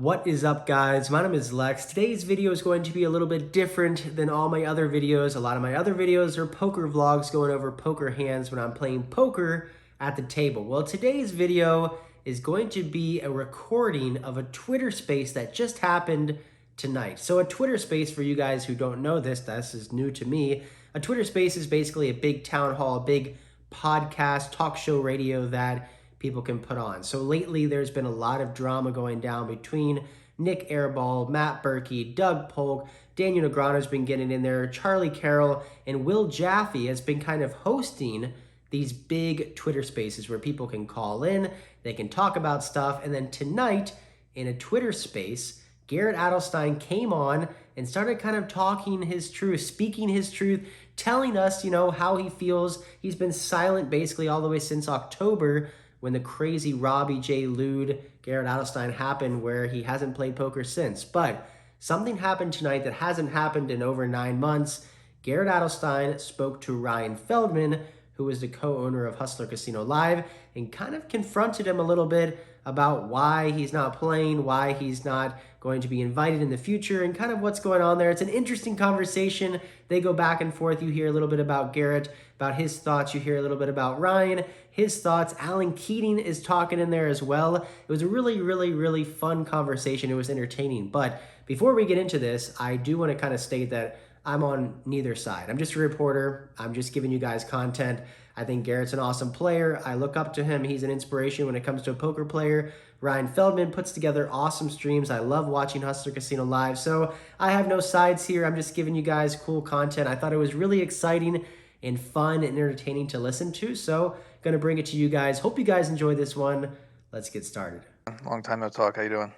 What is up, guys? My name is Lex. Today's video is going to be a little bit different than all my other videos. A lot of my other videos are poker vlogs going over poker hands when I'm playing poker at the table. Well, today's video is going to be a recording of a Twitter space that just happened tonight. So a Twitter space, for you guys who don't know this is new to me. A Twitter space is basically a big town hall, a big podcast, talk show radio that people can put on. So lately there's been a lot of drama going down between Nick Airball, Matt Berkey, Doug Polk, Daniel Negreanu's been getting in there, Charlie Carroll, and Will Jaffe has been kind of hosting these big Twitter spaces where people can call in, they can talk about stuff, and then tonight in a Twitter space, Garrett Adelstein came on and started kind of talking his truth, speaking his truth, telling us, how he feels. He's been silent basically all the way since October when the crazy Robbie J. Lude, Garrett Adelstein happened, where he hasn't played poker since. But something happened tonight that hasn't happened in over 9 months. Garrett Adelstein spoke to Ryan Feldman, who is the co-owner of Hustler Casino Live, and kind of confronted him a little bit about why he's not playing, why he's not going to be invited in the future, and kind of what's going on there. It's an interesting conversation. They go back and forth. You hear a little bit about Garrett, about his thoughts. You hear a little bit about Ryan, his thoughts. Alan Keating is talking in there as well. It was a really, really, really fun conversation. It was entertaining. But before we get into this, I do want to kind of state that I'm on neither side. I'm just a reporter. I'm just giving you guys content. I think Garrett's an awesome player. I look up to him. He's an inspiration when it comes to a poker player. Ryan Feldman puts together awesome streams. I love watching Hustler Casino Live. So I have no sides here. I'm just giving you guys cool content. I thought it was really exciting and fun and entertaining to listen to. So going to bring it to you guys. Hope you guys enjoy this one. Let's get started. Long time no talk. How you doing?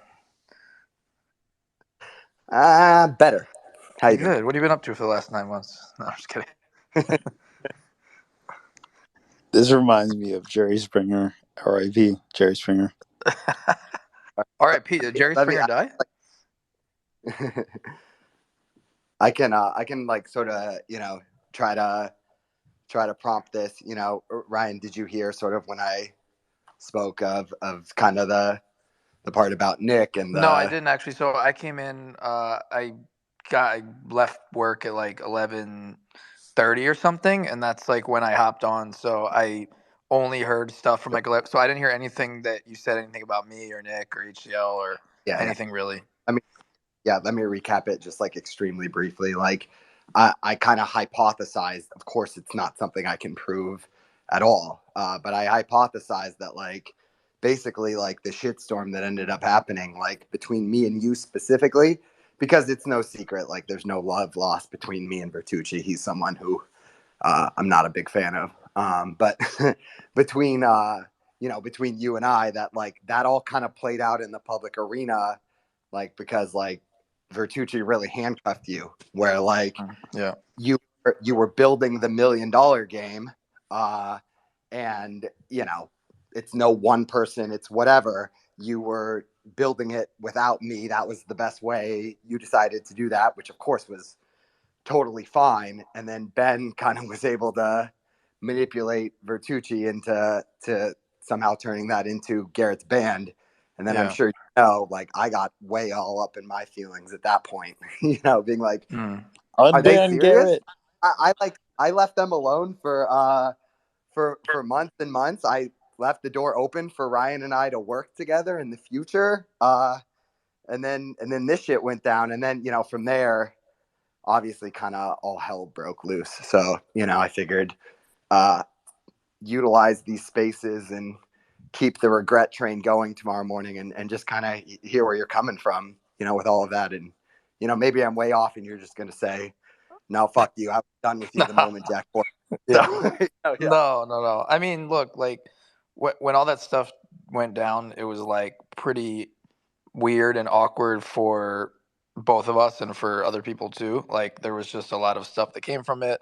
Better. How you Good. What have you been up to for the last 9 months? No, I'm just kidding. This reminds me of Jerry Springer, R.I.P. Jerry Springer. R.I.P. Did Jerry Springer die? I can like sort of try to prompt this. Ryan, did you hear sort of when I spoke of kind of the part about Nick and No, I didn't actually. So I came in. I left work at like 11:30 or something, and that's like when I hopped on. So I only heard stuff from like 11. So I didn't hear anything that you said, anything about me or Nick or HCL or anything really. Let me recap it just like extremely briefly. Like I kind of hypothesized. Of course, it's not something I can prove at all, but I hypothesized that like basically like the shitstorm that ended up happening like between me and you specifically. Because it's no secret, like there's no love lost between me and Bertucci. He's someone who I'm not a big fan of. But between you and I, that all kind of played out in the public arena, like because like Bertucci really handcuffed you, where like you were building the $1 million game, and it's no one person, it's whatever. You were building it without me. That was the best way. You decided to do that, which of course was totally fine. And then Ben kind of was able to manipulate Bertucci into somehow turning that into Garrett's band. And then I'm sure like I got way all up in my feelings at that point, being like, are they serious? Garrett. I left them alone for months and months. I left the door open for Ryan and I to work together in the future. And then this shit went down. And then, from there, obviously kind of all hell broke loose. So, I figured utilize these spaces and keep the regret train going tomorrow morning and just kind of hear where you're coming from, with all of that. And, maybe I'm way off and you're just going to say, no, fuck you. I'm done with you the moment Jack. No. I mean, look, like, when all that stuff went down, it was like pretty weird and awkward for both of us and for other people too. Like there was just a lot of stuff that came from it.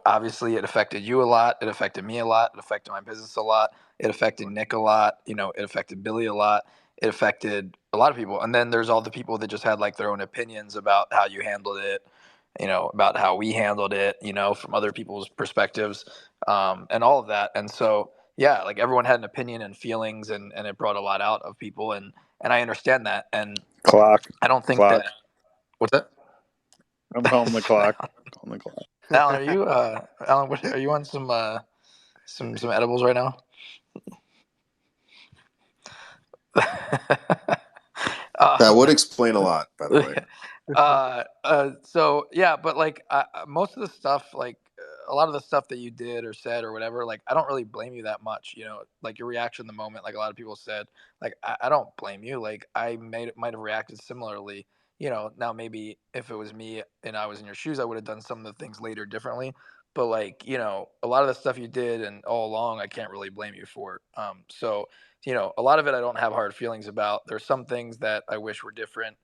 Obviously it affected you a lot. It affected me a lot. It affected my business a lot. It affected Nick a lot. It affected Billy a lot. It affected a lot of people. And then there's all the people that just had like their own opinions about how you handled it, about how we handled it, from other people's perspectives, and all of that. And so, yeah, like everyone had an opinion and feelings, and it brought a lot out of people, and I understand that, and Clock. I don't think Clock. that. What's that? I'm calling the clock. Calling the clock. Alan, are you Alan? Are you on some edibles right now? That would explain a lot, by the way. So yeah, but like most of the stuff, like a lot of the stuff that you did or said or whatever, like I don't really blame you that much. You know, like your reaction in the moment, like a lot of people said, like I don't blame you. Like I might have reacted similarly. You know, now maybe if it was me and I was in your shoes, I would have done some of the things later differently. But like, you know, a lot of the stuff you did and all along, I can't really blame you for. So you know, a lot of it I don't have hard feelings about. There's some things that I wish were different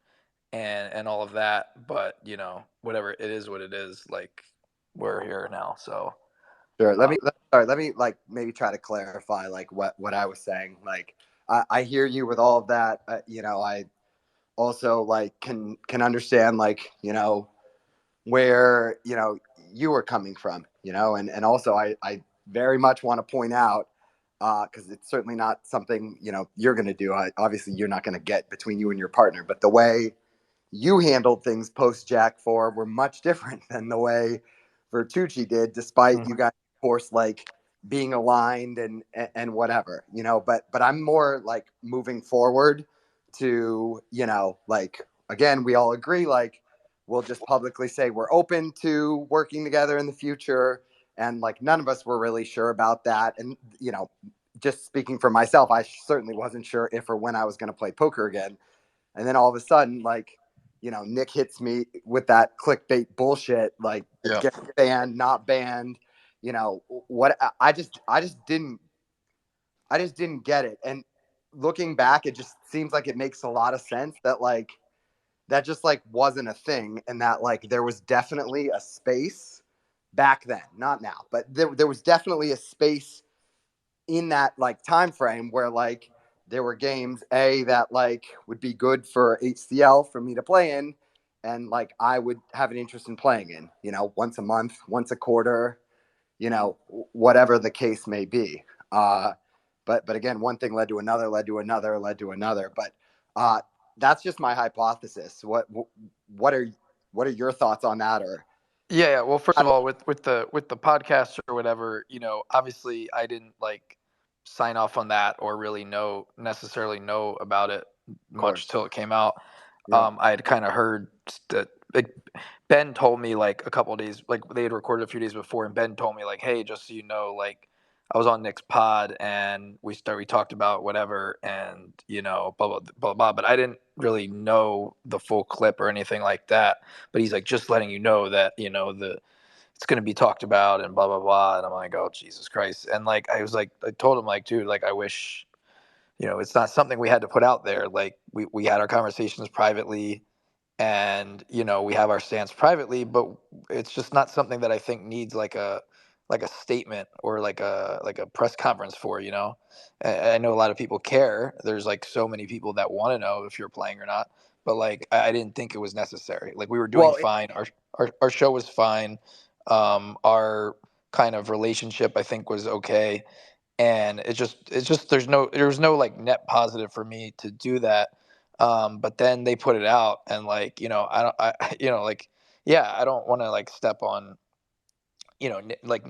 and all of that, but you know, whatever, it is what it is. Like we're here now, so Sure. Let me like maybe try to clarify like what I was saying. Like I hear you with all of that. I also like can understand like where you were coming from. And also I very much want to point out because it's certainly not something you're going to do. Obviously, you're not going to get between you and your partner, but the way you handled things post Jack 4 were much different than the way Vertucci did, despite you guys, of course, like being aligned and whatever, but I'm more like moving forward to, like, again, we all agree, like, we'll just publicly say we're open to working together in the future. And like, none of us were really sure about that. And, just speaking for myself, I certainly wasn't sure if or when I was going to play poker again. And then all of a sudden, like, Nick hits me with that clickbait bullshit, like yeah. get banned, not banned. What I just didn't get it. And looking back, it just seems like it makes a lot of sense that like that just like wasn't a thing, and that like there was definitely a space back then, not now, but there was definitely a space in that like time frame where like there were games that like would be good for HCL for me to play in, and like I would have an interest in playing in, once a month, once a quarter, whatever the case may be. But again, one thing led to another, led to another, led to another. But that's just my hypothesis. What are your thoughts on that? Or Yeah. Well, first of all, with the podcast or whatever, you know, obviously I didn't like sign off on that or really necessarily know about it much till it came out. Yeah. I had kind of heard that like, Ben told me like a couple of days, like they had recorded a few days before, and Ben told me like, hey, just so you know, like I was on Nick's pod and we talked about whatever, and you know, blah blah blah blah. But I didn't really know the full clip or anything like that. But he's like, just letting you know that you know it's going to be talked about and blah blah blah. And I'm like, oh Jesus Christ. And like I was like, I told him like, dude, like I wish, you know, it's not something we had to put out there. Like we had our conversations privately, and you know we have our stance privately, but it's just not something that I think needs like a statement or like a press conference for, you know. I know a lot of people care. There's like so many people that want to know if you're playing or not, but like I didn't think it was necessary. Like we were doing fine. Our show was fine. Our kind of relationship I think was okay, and it's just there was no like net positive for me to do that. But then they put it out, and like you know you know like yeah, I don't want to like step on, you know, like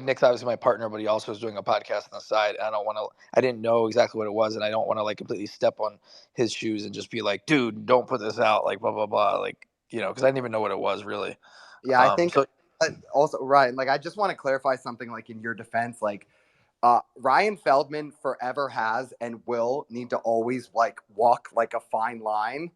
Nick's obviously my partner, but he also is doing a podcast on the side. I don't want to. I didn't know exactly what it was, and I don't want to like completely step on his shoes and just be like, dude, don't put this out, like blah blah blah, like you know, because I didn't even know what it was really. Yeah, I think So also, Ryan, like I just want to clarify something like in your defense, like Ryan Feldman forever has and will need to always like walk like a fine line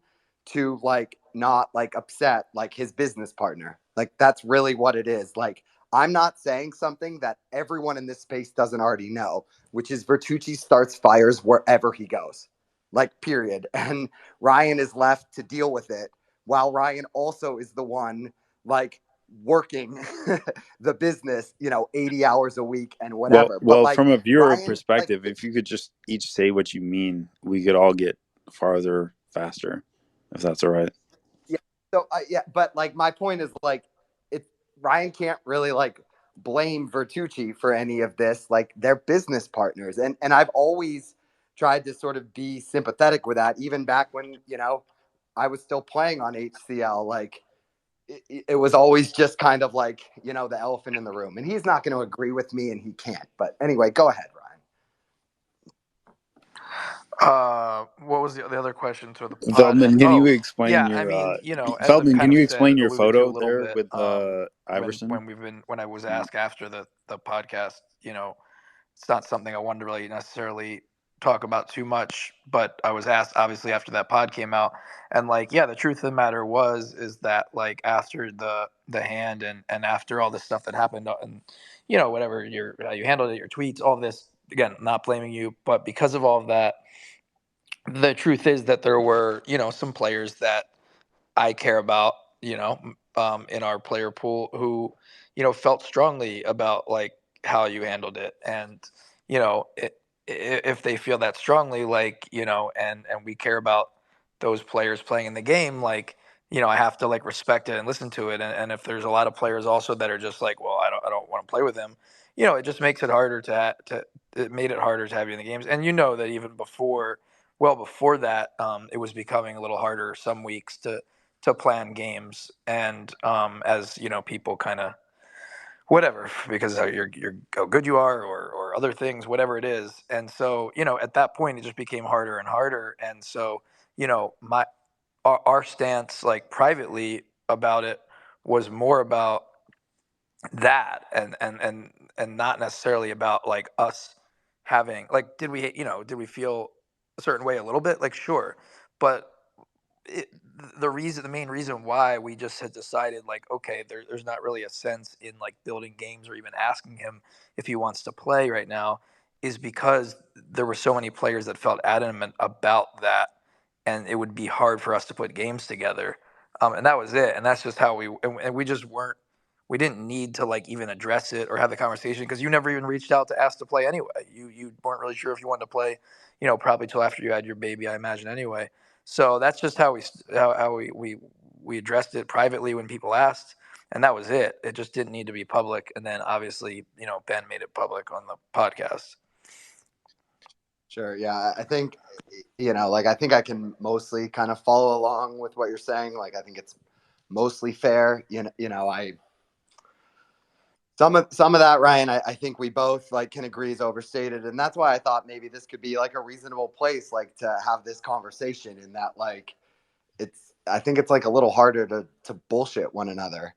to like not like upset like his business partner. Like that's really what it is. Like I'm not saying something that everyone in this space doesn't already know, which is Vertucci starts fires wherever he goes. Like period. And Ryan is left to deal with it, while Ryan also is the one like working the business, 80 hours a week and whatever. But Well, like from a viewer Ryan, like, perspective, if you could just each say what you mean, we could all get farther faster, if that's all right. yeah. So yeah, but like my point is like, it Ryan can't really like blame Vertucci for any of this. Like, they're business partners. And I've always tried to sort of be sympathetic with that, even back when, I was still playing on HCL. Like, it was always just kind of like, the elephant in the room. And he's not going to agree with me, and he can't. But anyway, go ahead, Ryan. What was the other question to the pod? Feldman, can you explain yeah, your? I mean, as Feldman, I've can kind you of explain your alluded to a photo little there bit, with Iverson? when I was asked after the podcast, it's not something I wanted to really necessarily talk about too much, but I was asked obviously after that pod came out, and like, yeah, the truth of the matter is that like after the hand and after all this stuff that happened, and whatever how you handled it, your tweets, all this, again, not blaming you, but because of all of that, the truth is that there were some players that I care about, in our player pool who, felt strongly about like how you handled it. And, if they feel that strongly, like, and we care about those players playing in the game, like, I have to like respect it and listen to it. And if there's a lot of players also that are just like, well, I don't want to play with him, it just makes it harder it made it harder to have you in the games. And that even before that, it was becoming a little harder some weeks to plan games, and as people kind of whatever, because you're how good you are, or other things, whatever it is. And so at that point it just became harder and harder. And so my our stance, like privately about it, was more about that, and not necessarily about like us having like, did we feel a certain way a little bit, like, sure, but it, the main reason why we just had decided like, okay, there's not really a sense in like building games or even asking him if he wants to play right now, is because there were so many players that felt adamant about that, and it would be hard for us to put games together, and that was it. And that's just how and we just we didn't need to like even address it or have the conversation, because you never even reached out to ask to play anyway. You weren't really sure if you wanted to play, probably till after you had your baby, I imagine, anyway. So that's just how we addressed it privately when people asked, and that was it. It just didn't need to be public. And then obviously, Ben made it public on the podcast. Sure. Yeah. I think, like, I think I can mostly kind of follow along with what you're saying. Like, I think it's mostly fair. Some of that, Ryan, I think we both like can agree is overstated. And that's why I thought maybe this could be like a reasonable place, like, to have this conversation, in that, like, I think it's like a little harder to bullshit one another.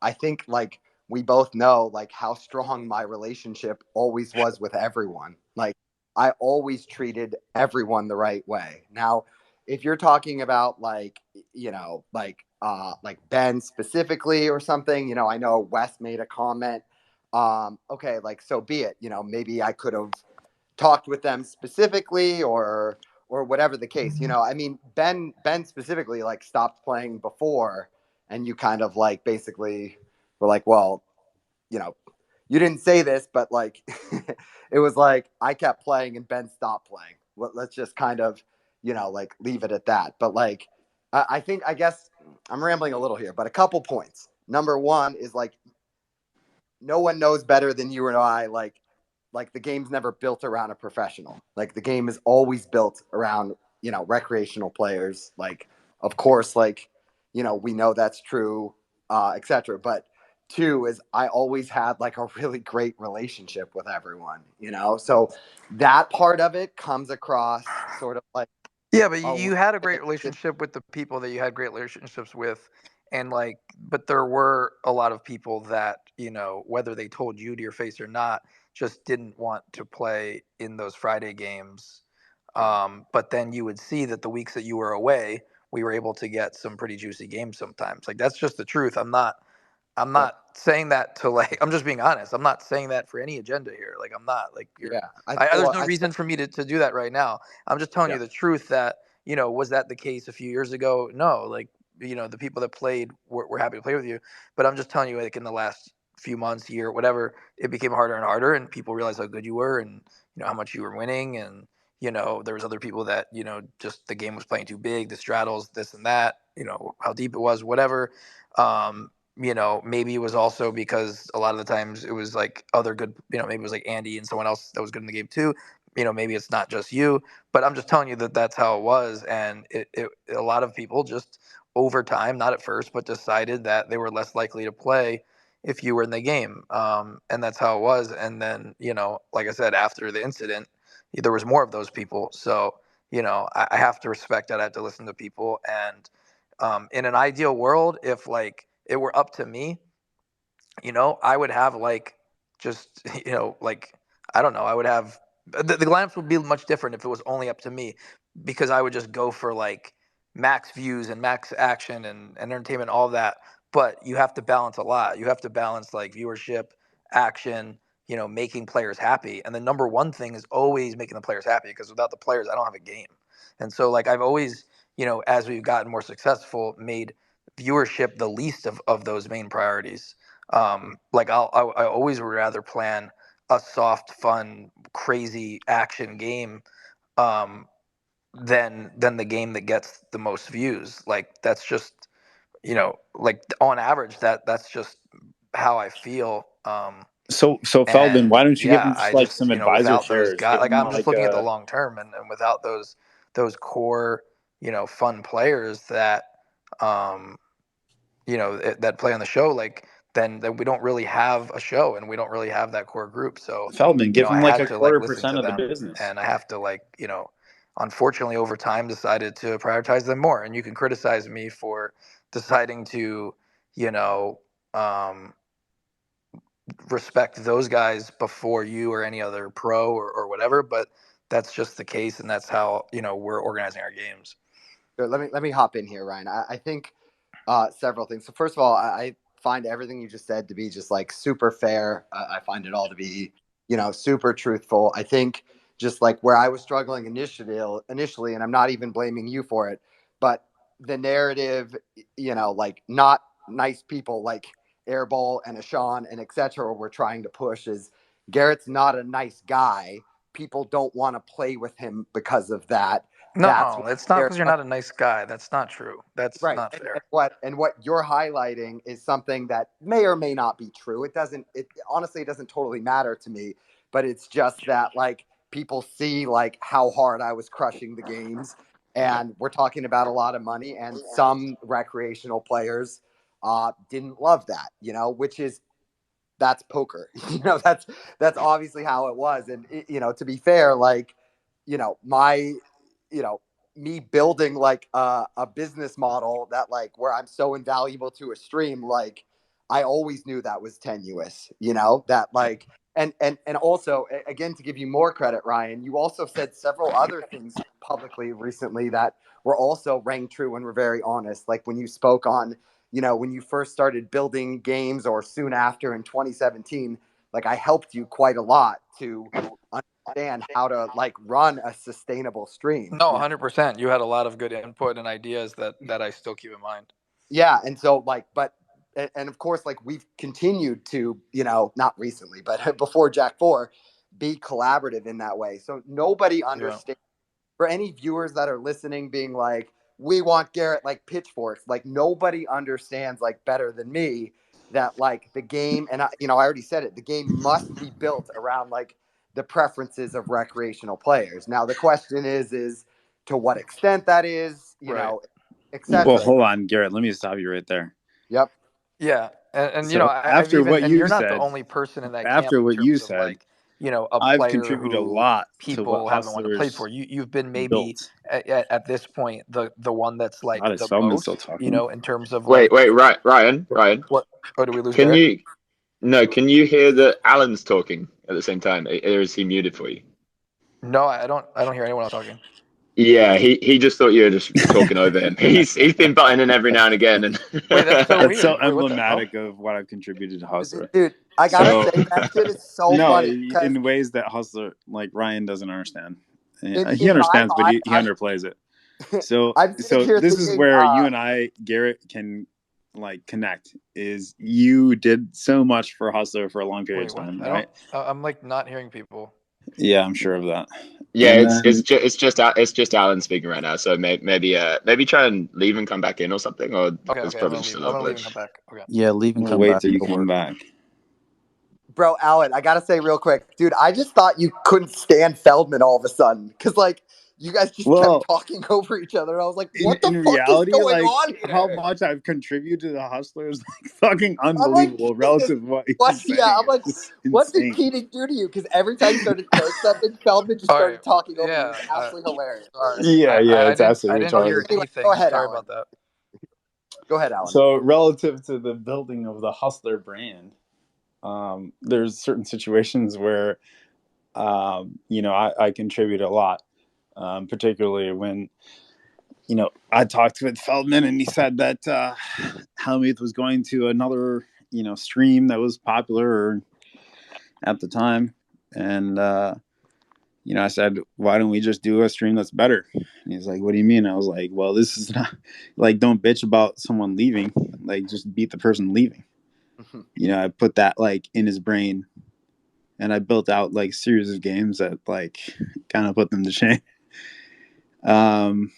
I think like we both know like how strong my relationship always was with everyone. Like, I always treated everyone the right way. Now, if you're talking about like, like Ben specifically or something, I know Wes made a comment. Okay, like, so be it. Maybe I could have talked with them specifically, or whatever the case. I mean, Ben specifically like stopped playing before, and you kind of like basically were like, well, you didn't say this, but like it was like I kept playing and Ben stopped playing. Let's just kind of, like leave it at that. But like, I guess I'm rambling a little here, but a couple points. Number one is like, no one knows better than you and I, like the game's never built around a professional. Like, the game is always built around, recreational players. Like, of course, like, we know that's true, etc. But two is I always had like a really great relationship with everyone, so that part of it comes across sort of like, yeah, but you had a great relationship with the people that you had great relationships with. And like, but there were a lot of people that, whether they told you to your face or not, just didn't want to play in those Friday games. But then you would see that the weeks that you were away, we were able to get some pretty juicy games sometimes. Like, that's just the truth. I'm not saying that to like, I'm just being honest. I'm not saying that for any agenda here. Like, I'm not like, there's no reason for me to do that right now. I'm just telling you the truth that, was that the case a few years ago? No, like, the people that played were happy to play with you, but I'm just telling you, like, in the last few months, year, whatever, it became harder and harder, and people realized how good you were, and, how much you were winning. And, there was other people that, just the game was playing too big, the straddles, this and that, how deep it was, whatever. maybe it was also because a lot of the times it was like other good, maybe it was like Andy and someone else that was good in the game too. Maybe it's not just you, but I'm just telling you that that's how it was. And a lot of people just over time, not at first, but decided that they were less likely to play if you were in the game. And that's how it was. And then, like I said, after the incident, there was more of those people. So, I have to respect that. I have to listen to people. And in an ideal world, if like it were up to me, I would have like just, like, I don't know, I would have the lineups would be much different if it was only up to me, because I would just go for like max views and max action and entertainment, all that. But you have to balance a lot. You have to balance like viewership, action, making players happy. And the number one thing is always making the players happy, because without the players, I don't have a game. And so like I've always, as we've gotten more successful, made viewership the least of those main priorities. Like I always would rather plan a soft, fun, crazy action game than the game that gets the most views. Like that's just like on average that's just how I feel. So Feldman, And why don't you give yeah, him just I like just some advisor without those shares? guys, Give like him I'm just like looking at the long term, and without those core fun players that um that play on the show, like then we don't really have a show, and we don't really have that core group. So Feldman, give I him like had a to like quarter listen percent to of the them, business. and I have to like unfortunately over time decided to prioritize them more. And you can criticize me for deciding to you know um respect those guys before you or any other pro or whatever, but that's just the case, and that's how we're organizing our games. So let me hop in here, Ryan. I think several things. So first of all, I find everything you just said to be just like super fair. I find it all to be, super truthful. I think just like where I was struggling initially, and I'm not even blaming you for it, but the narrative, like not nice people like Airball and Ashawn and etc. were trying to push is Garrett's not a nice guy. People don't want to play with him because of that. That's No, it's not because you're not a nice guy. That's not true. That's right. not fair. And what you're highlighting is something that may or may not be true. It honestly, it doesn't totally matter to me, but it's just that like people see like how hard I was crushing the games, and we're talking about a lot of money, and some recreational players didn't love that, which is that's poker. That's obviously how it was. And to be fair, like, my, you know, me building like a business model that like where I'm so invaluable to a stream, like I always knew that was tenuous, that like, and also again, to give you more credit, Ryan, you also said several other things publicly recently that were also rang true and were very honest. Like when you spoke on, when you first started building games or soon after in 2017, like I helped you quite a lot to understand how to like run a sustainable stream. No, 100%. You had a lot of good input and ideas that I still keep in mind. Yeah. And so like, and of course, like we've continued to, not recently, but before Jack 4, be collaborative in that way. So nobody understands. For any viewers that are listening being like, we want Garrett like pitchforks, like nobody understands like better than me that like the game, and I already said it, the game must be built around like the preferences of recreational players. Now the question is to what extent that is, Right. etc. Well, hold on, Garrett. Let me stop you right there. Yep. Yeah, and So I've after even, what and you you're not the said, only person in that camp in you terms of said, like a I've player contributed a who lot to what people haven't wanted to play for. Hustlers You've been maybe built. at this point the one that's like God, is the Feldman still most, talking? in terms of Wait, like wait, Ryan. what. Oh, did we lose Can Garrett? you? No, can you hear that Alan's talking at the same time? Or is he muted for you? No, I don't hear anyone else talking. Yeah, he just thought you were just talking over him. He's been butting in every now and again, and Wait, that's so That's so weird. Wait, what the hell? emblematic of what I've contributed to Hustler. Dude, I gotta So say that shit is so no, funny because in ways that Hustler, like Ryan, doesn't understand. in He my understands, but mind, he underplays it. So I'm sitting here this is thinking, where you and I, Garrett, can like connect. Is you did so much for Hustler for a long period Wait, of what? time, I right? don't. I'm like not hearing people. Yeah, I'm sure of that. Yeah, And it's just Alan speaking right now. So maybe try and leave and come back in or something. Or Okay, it's I'm probably gonna just leave. a I'm little gonna leave and come glitch. back. Okay. Yeah, leave and we'll come wait back. till you It'll come work. back. Bro, Alan, I gotta say real quick, dude, I just thought you couldn't stand Feldman all of a sudden. Cause like you guys just Well, kept talking over each other. I was like, what the in fuck is reality, going like on how here? much I've contributed to the Hustler is like fucking I'm like, unbelievable Jesus, relative to what what? he's Yeah, saying. I'm like, It's just what did insane. Keating do to you? Because every time you started saying something, Feldman just All right. started talking over you. It Yeah. was absolutely hilarious. Sorry. Yeah, I it's absolutely didn't hear retarded. Anyway, go anything. ahead, Sorry Alan. about that. Go ahead, Alan. So relative to the building of the Hustler brand, there's certain situations where I contribute a lot, particularly when I talked with Feldman and he said that Hellmuth was going to another stream that was popular at the time, and I said, why don't we just do a stream that's better? And he's like, what do you mean? I was like, well, this is not like, don't bitch about someone leaving, like just beat the person leaving. I put that like in his brain, and I built out like a series of games that like kind of put them to shame. And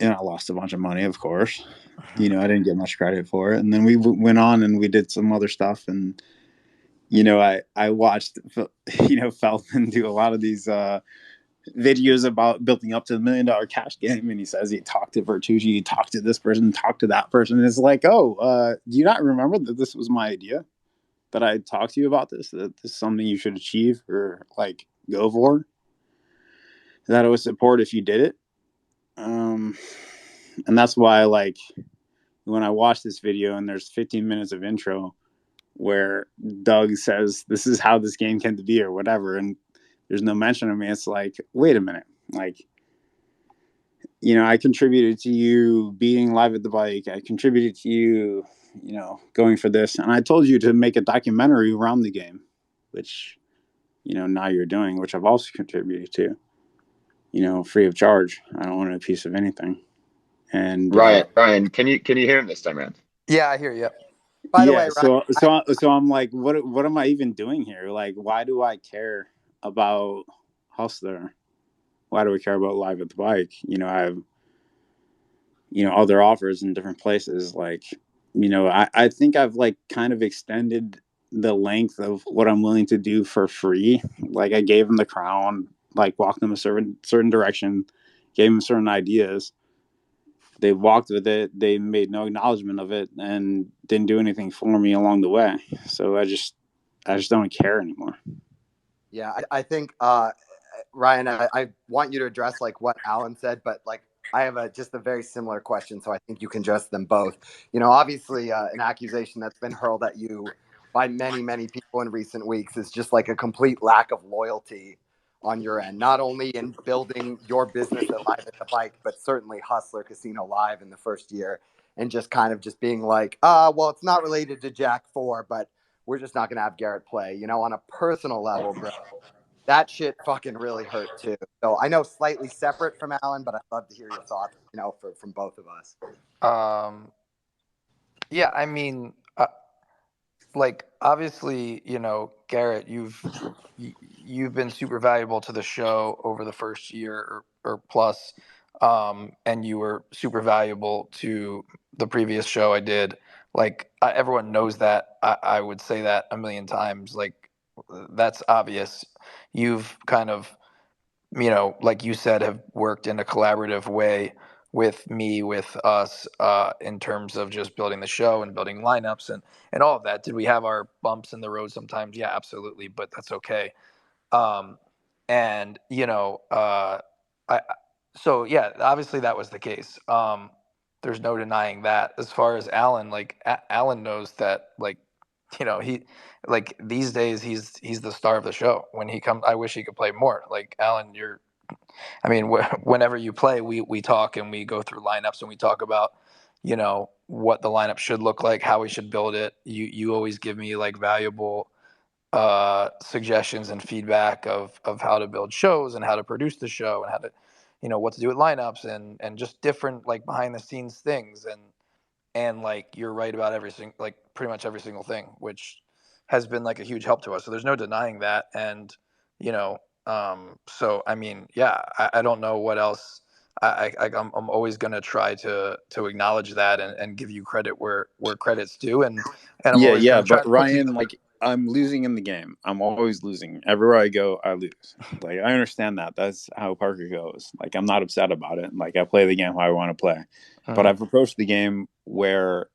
I lost a bunch of money, of course. I didn't get much credit for it. And then we went on and we did some other stuff. And, I watched, Feldman do a lot of these videos about building up to the $1 million cash game. And he says he talked to Bertucci, he talked to this person, talked to that person. And it's like, do you not remember that this was my idea? That I talked to you about this? That this is something you should achieve or like go for? That I would support if you did it. And that's why, like, when I watch this video and there's 15 minutes of intro where Doug says, this is how this game came to be or whatever, and there's no mention of me, it's like, wait a minute. Like, I contributed to you being live at the bike. I contributed to you, going for this. And I told you to make a documentary around the game, which, now you're doing, which I've also contributed to, free of charge. I don't want a piece of anything. And Ryan, can you hear him this time around? Yeah, I hear you. By the way, Ryan, so I'm like, what am I even doing here? Like, why do I care about Hustler? Why do I care about Live at the Bike? I have, other offers in different places. Like, I think I've like kind of extended the length of what I'm willing to do for free. Like, I gave them the crown, like walked them a certain direction, gave them certain ideas. They walked with it. They made no acknowledgement of it and didn't do anything for me along the way. So I just don't care anymore. Yeah, I think Ryan, I want you to address like what Alan said, but like I have just a very similar question, so I think you can address them both. Obviously, an accusation that's been hurled at you by many, many people in recent weeks is just like a complete lack of loyalty on your end, not only in building your business at Live at the Bike, but certainly Hustler Casino Live in the first year, and just kind of just being like, well, it's not related to Jack 4, but we're just not going to have Garrett play. On a personal level, bro, that shit fucking really hurt too. So I know slightly separate from Alan, but I'd love to hear your thoughts, from both of us. Yeah, I mean, like obviously, Garrett, you've been super valuable to the show over the first year or plus, and you were super valuable to the previous show I did. Like everyone knows that. I would say that a million times. Like that's obvious. You've kind of, like you said, have worked in a collaborative way with me, with us, in terms of just building the show and building lineups and all of that. Did we have our bumps in the road sometimes? Yeah, absolutely, but that's okay. And I so yeah, obviously that was the case. There's no denying that. As far as Alan, like Alan knows that, like, he, like, these days he's the star of the show. When he comes, I wish he could play more. Like Alan, I mean, whenever you play, we talk and we go through lineups and we talk about, what the lineup should look like, how we should build it. You always give me like valuable suggestions and feedback of how to build shows and how to produce the show and how to, what to do with lineups and just different like behind the scenes things and like you're right about pretty much every single thing, which has been like a huge help to us. So there's no denying that. And you know. So I mean, yeah, I don't know what else. I'm always gonna try to acknowledge that and give you credit where credit's due, and I'm Yeah, always yeah, gonna try but to put Ryan, together. like, I'm losing in the game. I'm always losing. Everywhere I go, I lose. Like, I understand that. That's how poker goes. Like, I'm not upset about it. Like, I play the game how I want to play. But I've approached the game where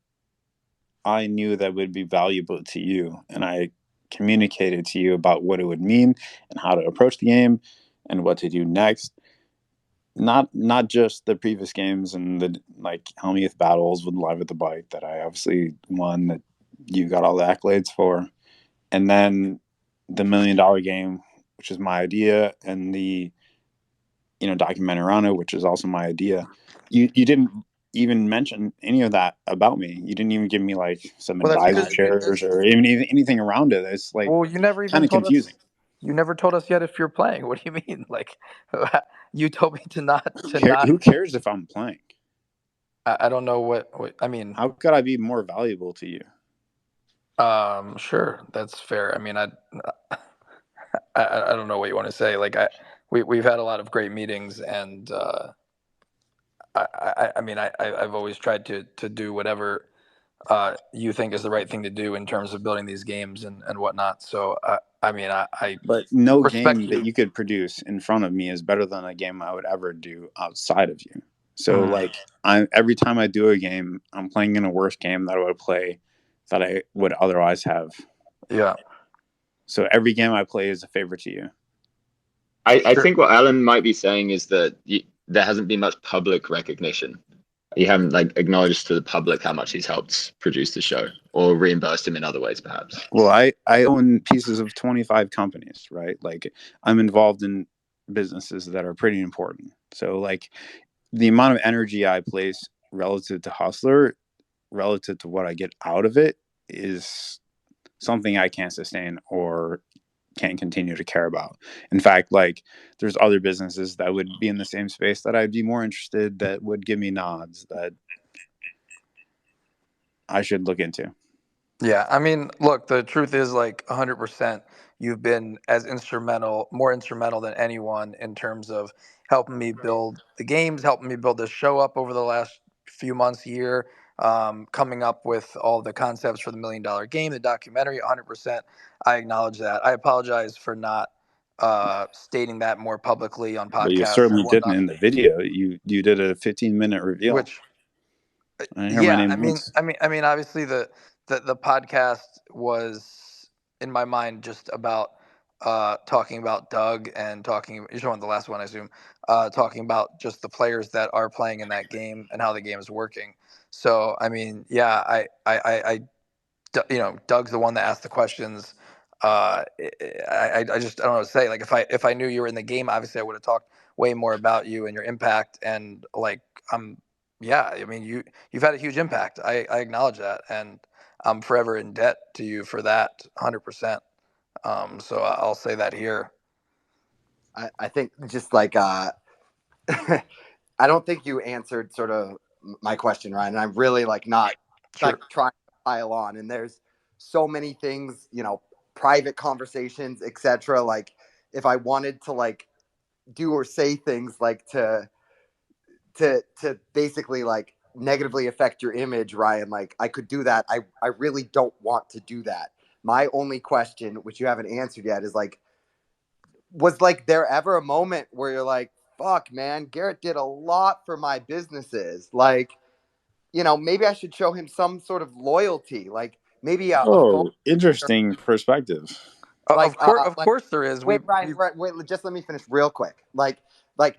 I knew that would be valuable to you, and I communicated to you about what it would mean and how to approach the game and what to do next. Not just the previous games and the like Helmuth battles with Live at the Bike that I obviously won, that you got all the accolades for, and then the $1 million game, which is my idea, and the documentary, which is also my idea. You didn't even mention any of that about me. You didn't even give me like some Well, that's advisor because chairs or even anything around it. It's like well, you never kind even of told confusing. us. You never told us yet if you're playing. What do you mean? Like, you told me to not Who cares if I'm playing? I don't know what I mean. How could I be more valuable to you? Sure, that's fair. I mean, I don't know what you want to say. Like, we've had a lot of great meetings, and I mean, I've always tried to do whatever you think is the right thing to do in terms of building these games and whatnot. So I mean, I But no respect game that you. you could produce in front of me is better than a game I would ever do outside of you. So like every time I do a game, I'm playing in a worse game that I would play that I would otherwise have. Yeah. So every game I play is a favorite to you. I think what Alan might be saying is that there hasn't been much public recognition. You haven't like acknowledged to the public how much he's helped produce the show, or reimbursed him in other ways, perhaps. Well, I own pieces of 25 companies, right? Like I'm involved in businesses that are pretty important. So like the amount of energy I place relative to Hustler, relative to what I get out of it, is something I can't sustain or can't continue to care about. In fact, like there's other businesses that would be in the same space that I'd be more interested, that would give me nods that I should look into. Yeah, I mean, look, the truth is like 100%. You've been more instrumental than anyone in terms of helping me build the games, helping me build this show up over the last few months, year, coming up with all the concepts for the $1 million game, the documentary. 100%. I acknowledge that. I apologize for not stating that more publicly on But you podcasts certainly and didn't whatnot. in the video. You did a 15-minute reveal. Which I didn't hear my Yeah, name once. I mean, obviously the podcast was in my mind just about talking about Doug and talking. You're talking about the last one, I assume. Talking about just the players that are playing in that game and how the game is working. So, I mean, yeah, Doug's the one that asked the questions. I just I don't know what to say. Like if I knew you were in the game, obviously I would have talked way more about you and your impact. And like yeah, I mean you've had a huge impact. I acknowledge that, and I'm forever in debt to you for that, 100%. So I'll say that here. I think just like I don't think you answered sort of my question, Ryan. And I'm really like not Sure. like trying to pile on. And there's so many things, private conversations, etc. Like if I wanted to like do or say things like to basically like negatively affect your image, Ryan, like I could do that. I really don't want to do that. My only question, which you haven't answered yet, is like, was like there ever a moment where you're like, fuck, man, Garrett did a lot for my businesses. Like, maybe I should show him some sort of loyalty. Like maybe a phone. Oh, interesting perspective. Like Of course there is. wait, Ryan, wait, just let me finish real quick. Like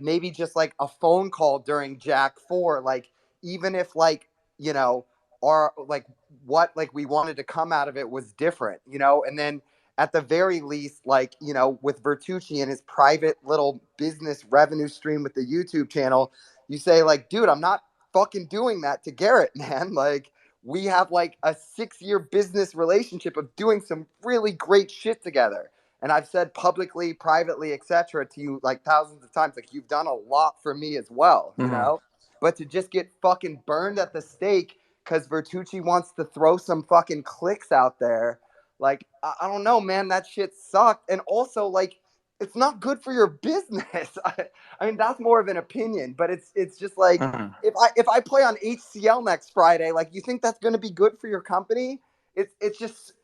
maybe just like a phone call during Jack 4, like even if like, our like what like we wanted to come out of it was different, and then at the very least, like, with Vertucci and his private little business revenue stream with the YouTube channel, you say like, dude, I'm not fucking doing that to Garrett, man. Like we have like a 6-year business relationship of doing some really great shit together. And I've said publicly, privately, etc. to you like thousands of times, like you've done a lot for me as well, But to just get fucking burned at the stake because Vertucci wants to throw some fucking clicks out there, like I don't know, man, that shit sucked. And also, like it's not good for your business. I mean, that's more of an opinion, but it's just like Mhm. if I play on HCL next Friday, like you think that's going to be good for your company? It's just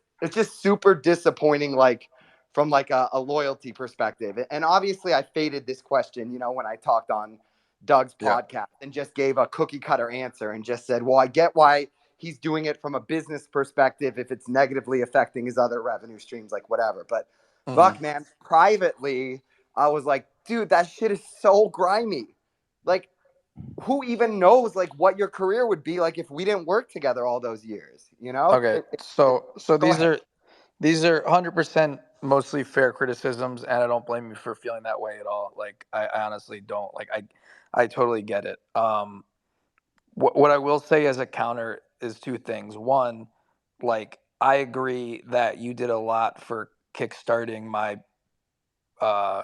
super disappointing, like from like a loyalty perspective. And obviously, I faded this question, when I talked on Doug's Yeah. podcast and just gave a cookie cutter answer and just said, well, I get why he's doing it from a business perspective if it's negatively affecting his other revenue streams, like whatever. But Mhm. fuck, man, privately, I was like, dude, that shit is so grimy. Like, who even knows like what your career would be like if we didn't work together all those years? Okay. So Go ahead. these are 100% mostly fair criticisms, and I don't blame you for feeling that way at all. Like I honestly don't. Like I totally get it. What I will say as a counter is two things. One, like I agree that you did a lot for kickstarting my uh,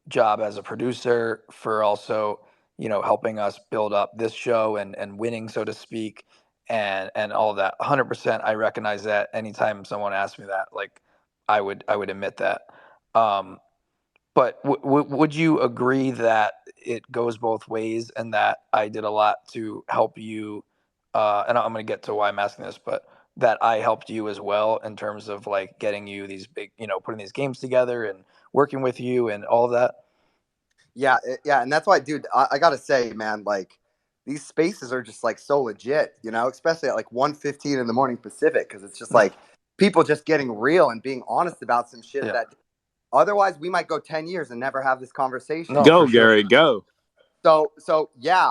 job as a producer, for also helping us build up this show and winning, so to speak, and all of that. 100%, I recognize that. Anytime someone asks me that, like I would admit that. Um, but would you agree that it goes both ways, and that I did a lot to help you? And I'm going to get to why I'm asking this, but that I helped you as well in terms of like getting you these big, putting these games together and working with you and all of that. Yeah, yeah, and that's why, dude. I gotta say, man, like these spaces are just like so legit, especially at like 1:15 in the morning Pacific, because it's just like people just getting real and being honest about some shit Yeah. that otherwise we might go 10 years and never have this conversation. No, Go, for sure. Garrett, go. So yeah,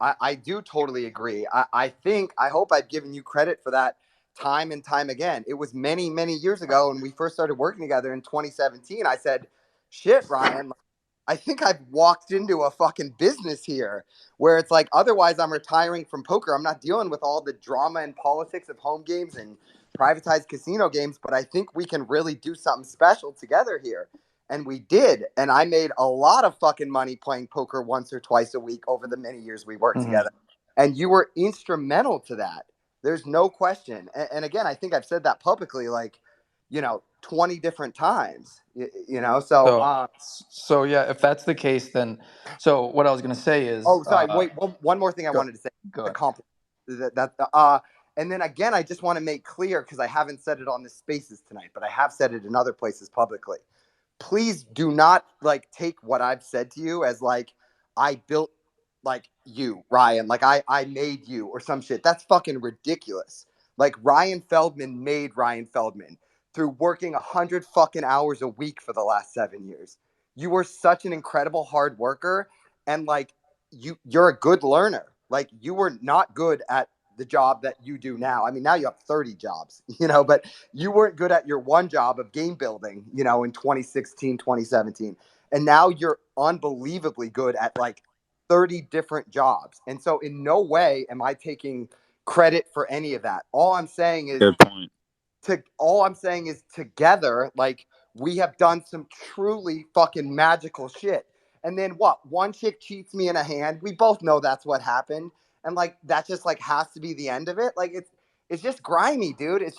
I do totally agree. I hope I've given you credit for that time and time again. It was many, many years ago when we first started working together in 2017. I said, shit, Ryan, I think I've walked into a fucking business here where it's like, otherwise I'm retiring from poker. I'm not dealing with all the drama and politics of home games and privatized casino games, but I think we can really do something special together here. And we did. And I made a lot of fucking money playing poker once or twice a week over the many years we worked Mhm. together. And you were instrumental to that. There's no question. And again, I think I've said that publicly, like, 20 different times, So yeah, if that's the case, then so what I was going to say is, oh, sorry. Wait, one more thing I go wanted to say. go The ahead. compliment. And then again, I just want to make clear because I haven't said it on the spaces tonight, but I have said it in other places publicly. Please do not like take what I've said to you as like I built like you, Ryan, like I made you or some shit. That's fucking ridiculous. Like Ryan Feldman made Ryan Feldman through working 100 fucking hours a week for the last 7 years. You were such an incredible hard worker, and like you're a good learner. Like you were not good at the job that you do now. I mean, now you have 30 jobs, but you weren't good at your one job of game building, in 2016, 2017. And now you're unbelievably good at like 30 different jobs. And so in no way am I taking credit for any of that. Good point. All I'm saying is together, like we have done some truly fucking magical shit. And then what? One chick cheats me in a hand. We both know that's what happened. And like that just like has to be the end of it. Like it's just grimy, dude. It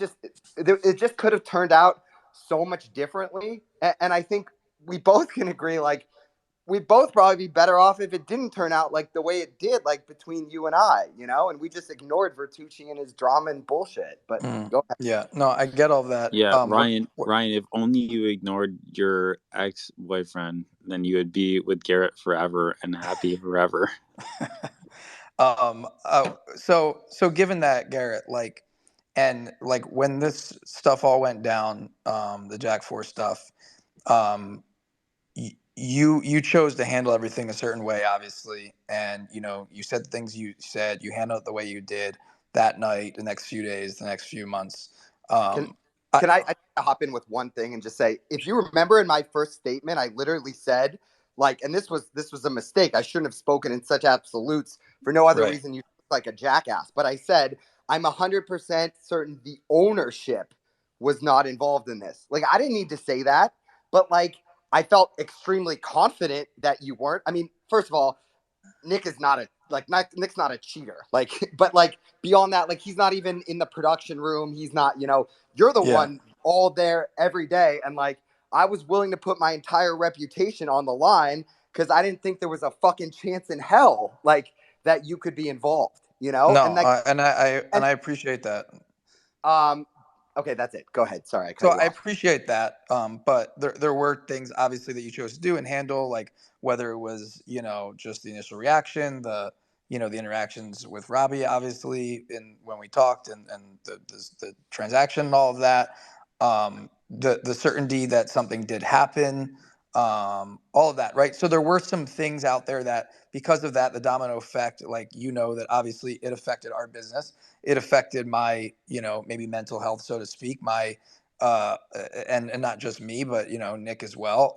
just could have turned out so much differently. And I think we both can agree, like we'd both probably be better off if it didn't turn out like the way it did, like between you and I, and we just ignored Vertucci and his drama and bullshit. But go ahead. Yeah, no, I get all that. Yeah, What, Ryan, what Ryan, if only you ignored your ex-boyfriend, then you would be with Garrett forever and happy forever. so given that, Garrett, like, and like when this stuff all went down, the Jack 4 stuff, um, you chose to handle everything a certain way, obviously, and you said the things you said, you handled it the way you did that night, the next few days, the next few months. Can Um, I, can I hop in with one thing and just say, if you remember in my first statement, I literally said, like, and this was a mistake. I shouldn't have spoken in such absolutes for no other right. reason. You look like a jackass. But I said I'm 100% certain the ownership was not involved in this. Like, I didn't need to say that, but like I felt extremely confident that you weren't. I mean, first of all, Nick's not a cheater. Like, but like beyond that, like he's not even in the production room. He's not, you're the Yeah. one all there every day. And like, I was willing to put my entire reputation on the line because I didn't think there was a fucking chance in hell like that you could be involved, you know? No, And like, and I appreciate that. um, okay, that's it. Go ahead. Sorry, I cut So you I off. appreciate that. But there were things obviously that you chose to do and handle, like whether it was, just the initial reaction, the interactions with Robbie, obviously, in when we talked, and the transaction and all of that, the certainty that something did happen, all of that, right? So there were some things out there that, because of that, the domino effect, like, that obviously it affected our business. It affected my, maybe mental health, so to speak, my and not just me, but Nick as well,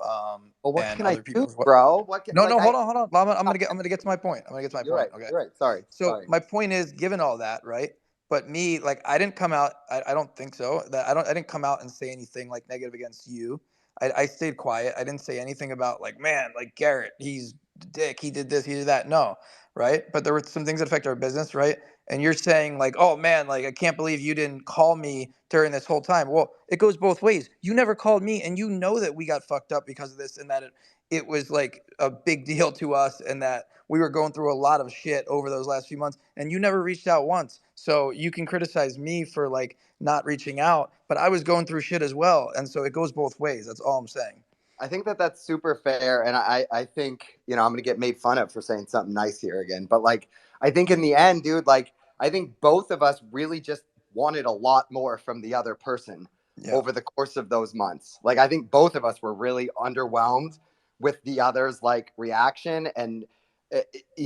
Well, what and can I other do, people as well. bro? What can, No, like, no, hold on. I'm gonna get to my point. you're right. Okay. You're right. Sorry. So Sorry. my point is, given all that, right? But me, like, I didn't come out. I don't think so. I didn't come out and say anything like negative against you. I stayed quiet. I didn't say anything about, like, man, like Garrett, he's a dick. He did this. He did that. No, right? But there were some things that affect our business, right? And you're saying, like, oh man, like, I can't believe you didn't call me during this whole time. Well, it goes both ways. You never called me, and you know that we got fucked up because of this, and that it was like a big deal to us, and that we were going through a lot of shit over those last few months, and you never reached out once. So you can criticize me for, like, not reaching out, but I was going through shit as well. And so it goes both ways. That's all I'm saying. I think that that's super fair, and I think I'm gonna get made fun of for saying something nice here again, but like I think in the end, dude, like I think both of us really just wanted a lot more from the other person Yeah. over the course of those months. Like I think both of us were really underwhelmed with the other's like reaction, and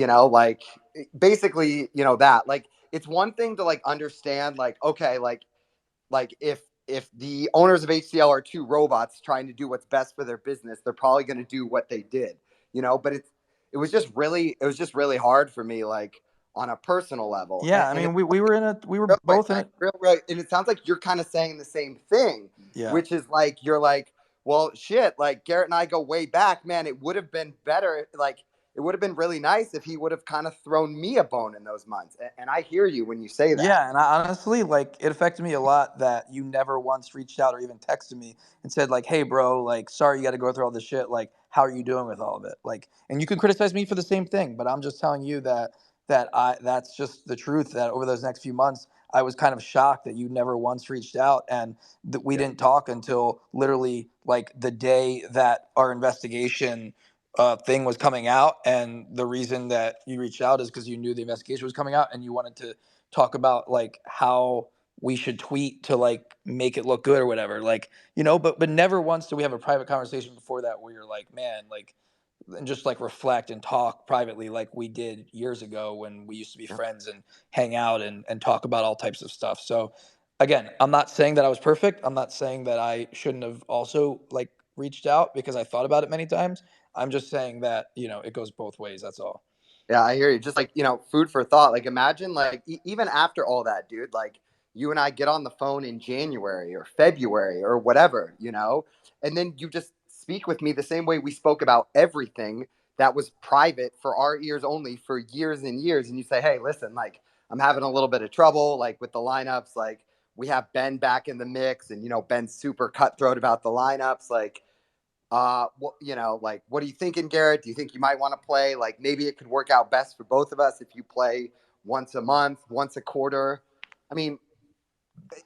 like basically that like it's one thing to like understand like okay like if the owners of HCL are two robots trying to do what's best for their business, they're probably going to do what they did, But it was just really hard for me, like on a personal level. Yeah. I And mean, it's we were real quick, both in man, it. real right. And it sounds like you're kind of saying the same thing, Yeah. which is like you're like, well, shit. Like Garrett and I go way back, man. It would have been better, like. It would have been really nice if he would have kind of thrown me a bone in those months. And I hear you when you say that. Yeah, and I honestly, like, it affected me a lot that you never once reached out or even texted me and said, like, hey bro, like, sorry you got to go through all this shit, like, how are you doing with all of it? Like, and you can criticize me for the same thing, but I'm just telling you that's just the truth, that over those next few months I was kind of shocked that you never once reached out, and that we didn't talk until literally like the day that our investigation thing was coming out. And the reason that you reached out is because you knew the investigation was coming out and you wanted to talk about, like, how we should tweet to, like, make it look good or whatever, like, but never once do we have a private conversation before that where you're like, man, like, and just like reflect and talk privately like we did years ago when we used to be friends and hang out and talk about all types of stuff. So again, I'm not saying that I was perfect. I'm not saying that I shouldn't have also, like, reached out, because I thought about it many times. I'm just saying that, it goes both ways. That's all. Yeah, I hear you. Just like, food for thought. Like, imagine, like, even after all that, dude, like, you and I get on the phone in January or February or whatever, and then you just speak with me the same way we spoke about everything that was private for our ears only for years and years. And you say, hey, listen, like, I'm having a little bit of trouble, like, with the lineups. Like, we have Ben back in the mix, and, Ben's super cutthroat about the lineups. Like, like, what are you thinking, Garrett? Do you think you might want to play? Like, maybe it could work out best for both of us if you play once a month, once a quarter. I mean,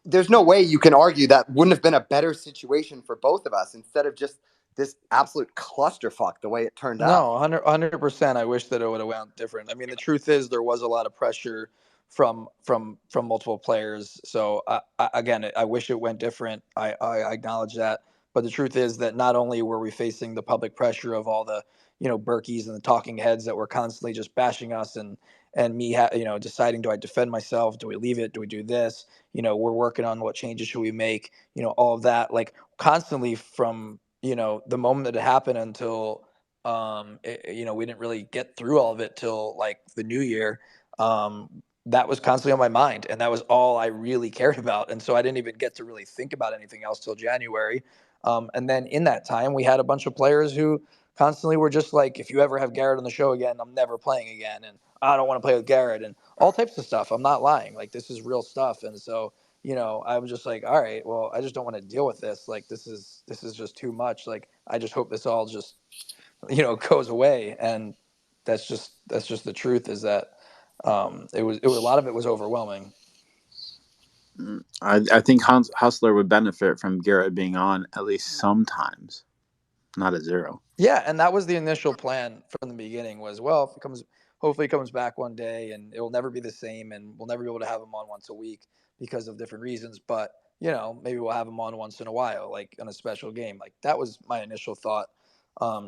there's no way you can argue that wouldn't have been a better situation for both of us instead of just this absolute clusterfuck the way it turned out. No, 100%. I wish that it would have went different. I mean, the truth is there was a lot of pressure from multiple players. So again, I wish it went different. I acknowledge that. But the truth is that not only were we facing the public pressure of all the, Berkeys and the talking heads that were constantly just bashing us, and me, deciding, do I defend myself? Do we leave it? Do we do this? We're working on what changes should we make? All of that, like, constantly from, the moment that it happened until, we didn't really get through all of it till, like, the new year. That was constantly on my mind, and that was all I really cared about. And so I didn't even get to really think about anything else till January. And then in that time, we had a bunch of players who constantly were just like, if you ever have Garrett on the show again, I'm never playing again, and I don't want to play with Garrett, and all types of stuff. I'm not lying. Like, this is real stuff. And so I was just like, all right, well, I just don't want to deal with this. Like, this is just too much. Like, I just hope this all just, goes away. And that's just the truth, is that it was a lot of it was overwhelming. I think Hustler would benefit from Garrett being on at least sometimes, not at zero. Yeah, and that was the initial plan from the beginning. Was, well, if hopefully he comes back one day, and it will never be the same, and we'll never be able to have him on once a week because of different reasons. But maybe we'll have him on once in a while, like on a special game. Like, that was my initial thought.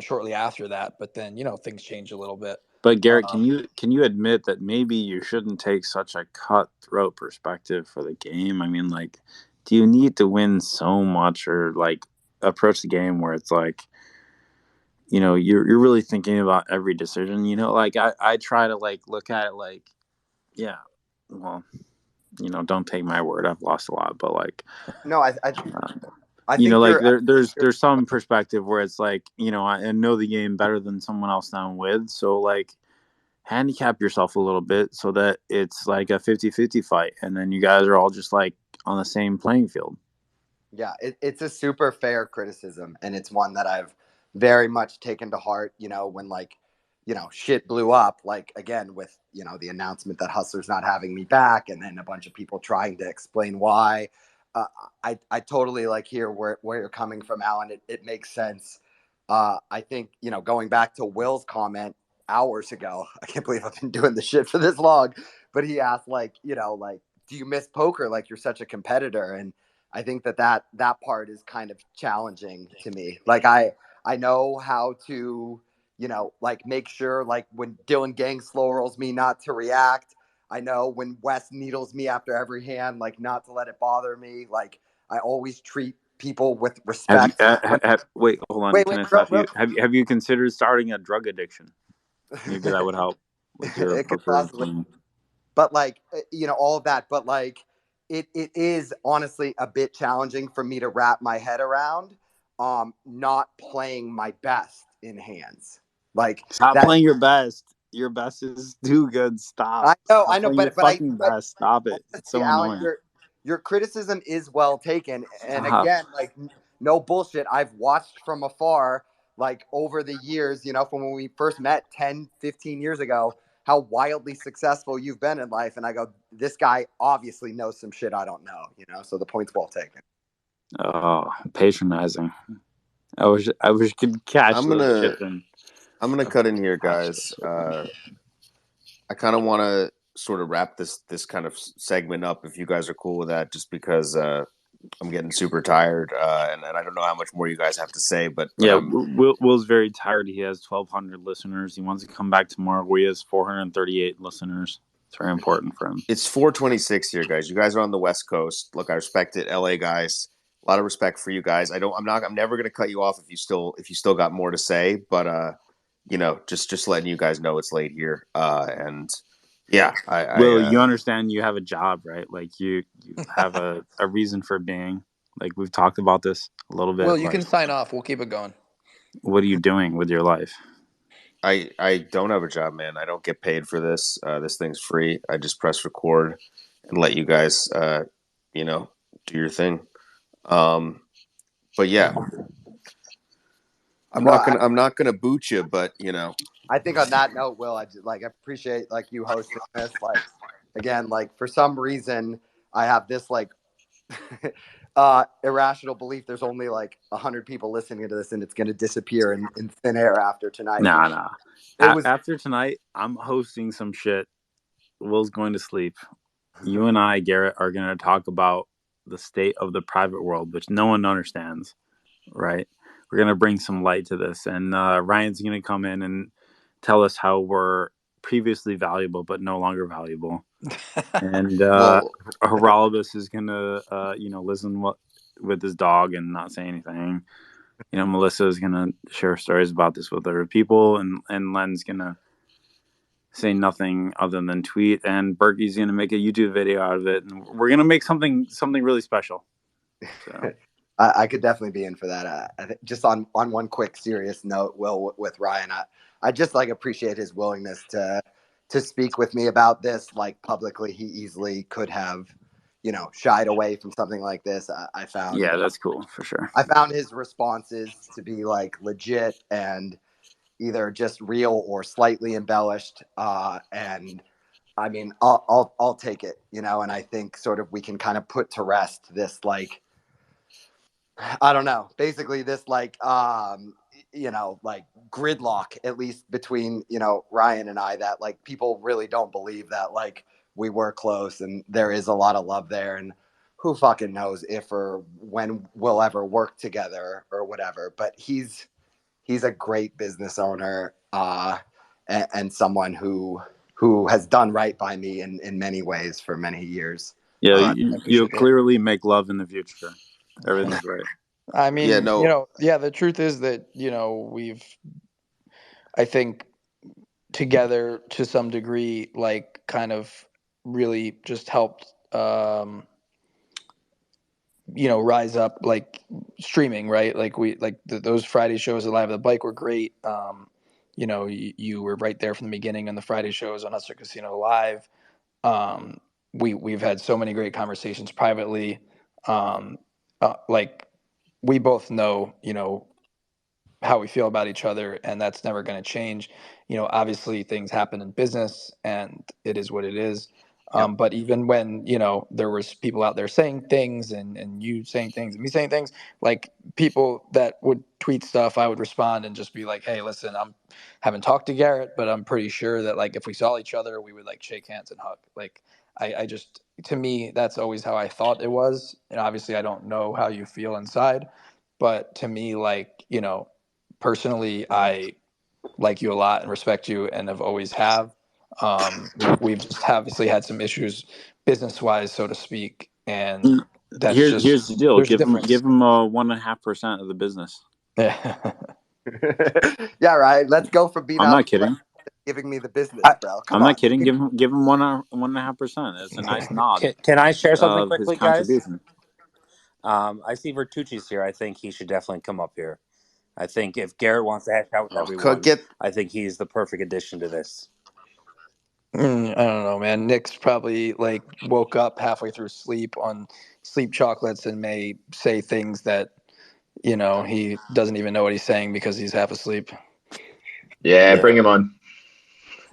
Shortly after that, but then things changed a little bit. But Garrett, can you admit that maybe you shouldn't take such a cutthroat perspective for the game? I mean, like, do you need to win so much, or like approach the game where it's like, you're really thinking about every decision? Like I try to like look at it like, yeah, well, don't take my word, I've lost a lot, but like, No, I think like there's some perspective where it's like, I know the game better than someone else that I'm with, so like handicap yourself a little bit so that it's like a 50-50 fight, and then you guys are all just like on the same playing field. Yeah, it's a super fair criticism, and it's one that I've very much taken to heart, when like, shit blew up, like again with, the announcement that Hustler's not having me back, and then a bunch of people trying to explain why. I totally like hear where you're coming from, Alan. It makes sense. I think, going back to Will's comment hours ago, I can't believe I've been doing this shit for this long, but he asked like, like, do you miss poker? Like, you're such a competitor. And I think that part is kind of challenging to me. Like, I know how to, like make sure, like when Dylan Gang slow rolls me, not to react. I know when Wes needles me after every hand, like not to let it bother me. Like, I always treat people with respect. Wait, hold on. Can I stop you? Have you considered starting a drug addiction? Maybe that would help with your It could poker possibly, game. but like, all of that. But like, it is honestly a bit challenging for me to wrap my head around not playing my best in hands. Like, stop playing your best. Your best is too good. Stop. I know, but fucking best. Stop it. Honestly, it's so Alan, annoying. your criticism is well taken. And Stop. again, like, no bullshit. I've watched from afar, like over the years, from when we first met 10, 15 years ago, how wildly successful you've been in life. And I go, this guy obviously knows some shit I don't know, so the point's well taken. Oh, patronizing. I wish you could catch the shit in. I'm gonna cut in here, guys. I kind of want to sort of wrap this kind of segment up, if you guys are cool with that, just because I'm getting super tired, and I don't know how much more you guys have to say, but yeah, Will's very tired. He has 1,200 listeners. He wants to come back tomorrow. He has 438 listeners. It's very important for him. It's 4:26 here, guys. You guys are on the West Coast. Look, I respect it, LA guys. A lot of respect for you guys. I'm never going to cut you off if you still got more to say, but just letting you guys know it's late here, and yeah, you understand you have a job, right? Like you have a reason for being. Like, we've talked about this a little bit. Well, you can sign off. We'll keep it going. What are you doing with your life? I don't have a job, man. I don't get paid for this. This thing's free. I just press record and let you guys, do your thing. But yeah, I'm not gonna boot you, but I think on that note, Will, I appreciate like you hosting this. Like, again, like for some reason I have this like irrational belief there's only like 100 people listening to this and it's going to disappear in thin air after tonight. Nah. After tonight, I'm hosting some shit. Will's going to sleep. You and I, Garrett, are going to talk about the state of the private world, which no one understands, right? We're going to bring some light to this. And Ryan's going to come in and tell us how we're previously valuable but no longer valuable. And Herolibus is going to, listen with his dog and not say anything. Melissa is going to share stories about this with other people. And Len's going to say nothing other than tweet. And Berkey's going to make a YouTube video out of it. And we're going to make something really special. So. I could definitely be in for that. I think just on one quick serious note, Will, with Ryan, I just like appreciate his willingness to speak with me about this like publicly. He easily could have, shied away from something like this. I found Yeah, that's cool for sure. I found his responses to be like legit and either just real or slightly embellished. And I mean, I'll take it, and I think sort of we can kind of put to rest this, like, I don't know, basically this like gridlock, at least between, Ryan and I, that like people really don't believe that like we were close and there is a lot of love there. And who fucking knows if or when we'll ever work together or whatever. But he's a great business owner, and someone who has done right by me in many ways for many years. Yeah, I you'll appreciate that. clearly make love in the future. Everything's right. I mean, Yeah, no. the truth is that, we've, I think, together to some degree, like, kind of really just helped, rise up, like, streaming, right? Like, those Friday shows at Live at the Bike were great. You were right there from the beginning on the Friday shows on Hustler Casino Live. We've had so many great conversations privately. Like, we both know, how we feel about each other, and that's never going to change. Obviously things happen in business and it is what it is. But even when, there was people out there saying things and you saying things and me saying things, like people that would tweet stuff, I would respond and just be like, hey, listen, haven't talked to Garrett, but I'm pretty sure that like if we saw each other, we would like shake hands and hug. Like, I just, to me, that's always how I thought it was. And obviously I don't know how you feel inside, but to me, like, personally, I like you a lot and respect you and have always have. We've just obviously had some issues business wise, so to speak. And that's here's the deal. there's a Give him difference. 1.5% of the business. Yeah. Yeah, right. Let's go from being I'm not kidding. giving me the business, bro. I'm not kidding. Give him 1.5%. It's a nice nod. Can I share something of quickly, his guys? contribution. I see Vertucci's here. I think he should definitely come up here. I think if Garrett wants to hash out with everyone, I think he's the perfect addition to this. I don't know, man. Nick's probably like woke up halfway through sleep on sleep chocolates and may say things that, he doesn't even know what he's saying because he's half asleep. Yeah, bring him on.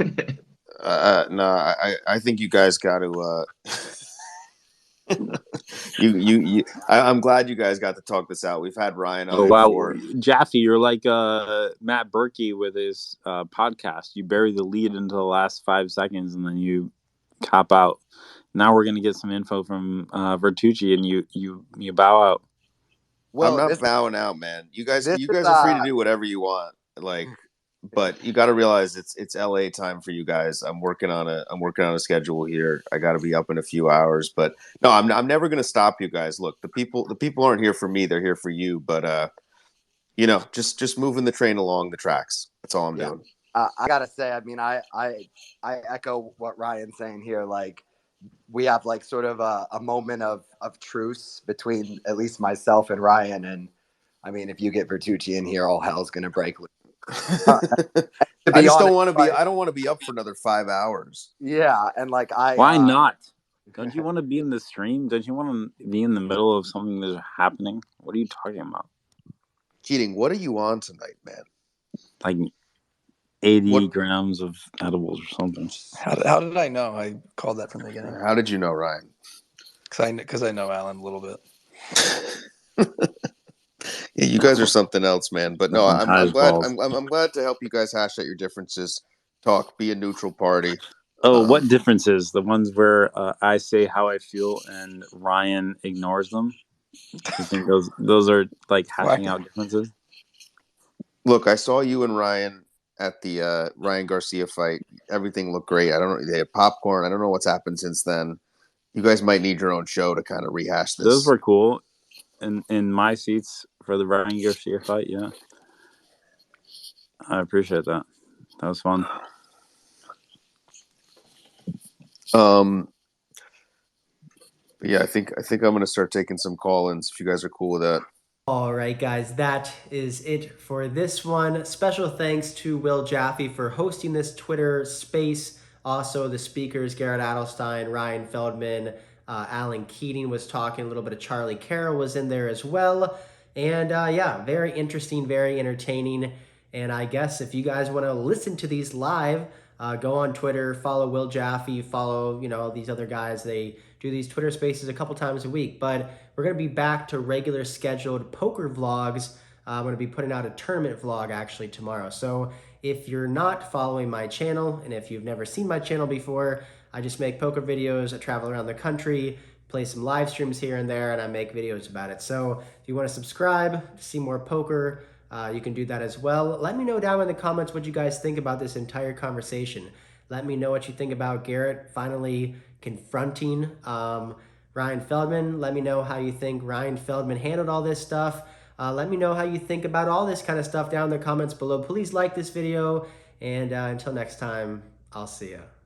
No, I think you guys got to. I'm glad you guys got to talk this out. We've had Ryan on before. Jaffe, you're like Matt Berkey with his podcast. You bury the lead into the last 5 seconds and then you cop out. Now we're gonna get some info from Vertucci, and you bow out. Well, I'm not bowing out, man. You guys are free to do whatever you want. Like, but you got to realize it's LA time for you guys. I'm working on a schedule here. I got to be up in a few hours, but no, I'm never going to stop you guys. Look, the people aren't here for me. They're here for you. But just moving the train along the tracks. That's all I'm doing. I got to say, I mean, I echo what Ryan's saying here. Like, we have like sort of a moment of truce between at least myself and Ryan. And I mean, if you get Vertucci in here, all hell's going to break loose. I just don't want to be. I don't want to be up for another 5 hours. Yeah, and like why not? Don't you want to be in the stream? Don't you want to be in the middle of something that's happening? What are you talking about? Keating, what are you on tonight, man? Like 80 grams of edibles or something. How did I know? I called that from the beginning. How did you know, Ryan? Because I know Alan a little bit. Yeah, you guys are something else, man. But no, I'm glad. I'm glad to help you guys hash out your differences. Talk, be a neutral party. Oh, what differences? The ones where I say how I feel and Ryan ignores them. You think those are like hashing out differences? Look, I saw you and Ryan at the Ryan Garcia fight. Everything looked great. I don't know. They had popcorn. I don't know what's happened since then. You guys might need your own show to kind of rehash this. Those were cool. In my seats for the Ryan Garcia fight, yeah. I appreciate that. That was fun. Yeah, I think I'm gonna start taking some call-ins if you guys are cool with that. All right, guys, that is it for this one. Special thanks to Will Jaffe for hosting this Twitter space. Also, the speakers, Garrett Adelstein, Ryan Feldman, Alan Keating was talking, a little bit of Charlie Carroll was in there as well. And yeah, very interesting, very entertaining. And I guess if you guys want to listen to these live, go on Twitter, follow Will Jaffe, follow, you know, these other guys. They do these Twitter spaces a couple times a week. But we're going to be back to regular scheduled poker vlogs. I'm going to be putting out a tournament vlog actually tomorrow. So if you're not following my channel, and if you've never seen my channel before, I just make poker videos. I travel around the country, play some live streams here and there, and I make videos about it. So if you want to subscribe to see more poker, you can do that as well. Let me know down in the comments what you guys think about this entire conversation. Let me know what you think about Garrett finally confronting Ryan Feldman. Let me know how you think Ryan Feldman handled all this stuff. Let me know how you think about all this kind of stuff down in the comments below. Please like this video, and until next time, I'll see ya.